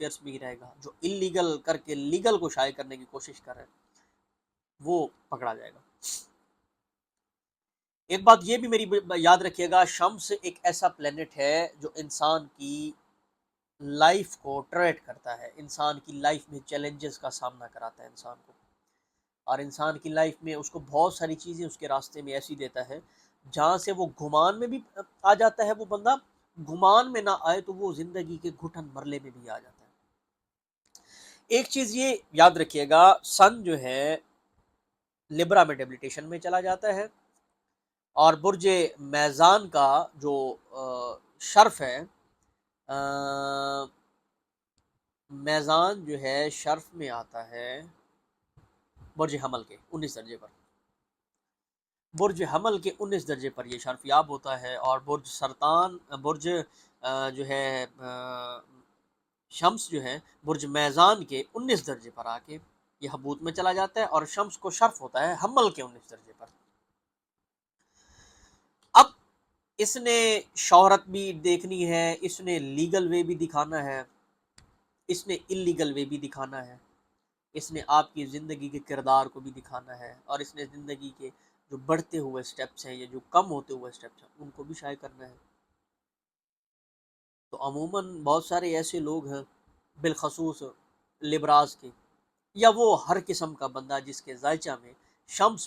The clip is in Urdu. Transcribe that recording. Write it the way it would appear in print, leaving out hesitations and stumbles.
افیئرس میں ہی رہے گا. جو انلیگل کر کے لیگل کو شائع کرنے کی کوشش کر رہے ہیں وہ پکڑا جائے گا. ایک بات یہ بھی میری یاد رکھیے گا، شمس ایک ایسا پلینٹ ہے جو انسان کی لائف کو ٹریٹ کرتا ہے، انسان کی لائف میں چیلنجز کا سامنا کراتا ہے انسان کو، اور انسان کی لائف میں اس کو بہت ساری چیزیں اس کے راستے میں ایسی دیتا ہے جہاں سے وہ گمان میں بھی آ جاتا ہے، وہ بندہ گمان میں نہ آئے تو وہ زندگی کے گھٹن مرلے میں بھی آ جاتا ہے. ایک چیز یہ یاد رکھیے گا، سن جو ہے لبرا میں ڈیبلیٹیشن میں چلا جاتا ہے، اور برج میزان کا جو شرف ہے، میزان جو ہے شرف میں آتا ہے برج حمل کے 19 درجے پر، برج حمل کے 19 درجے پر یہ شرف یاب ہوتا ہے، اور برج سرطان، برج جو ہے شمس جو ہے برج میزان کے 19 درجے پر آ کے یہ حبوط میں چلا جاتا ہے، اور شمس کو شرف ہوتا ہے حمل کے 19 درجے پر. اب اس نے شہرت بھی دیکھنی ہے، اس نے لیگل وے بھی دکھانا ہے، اس نے انلیگل وے بھی دکھانا ہے، اس نے آپ کی زندگی کے کردار کو بھی دکھانا ہے، اور اس نے زندگی کے جو بڑھتے ہوئے سٹیپس ہیں یا جو کم ہوتے ہوئے سٹیپس ہیں ان کو بھی شائع کرنا ہے. تو عموماً بہت سارے ایسے لوگ ہیں بالخصوص لبراز کے، یا وہ ہر قسم کا بندہ جس کے ذائچہ میں شمس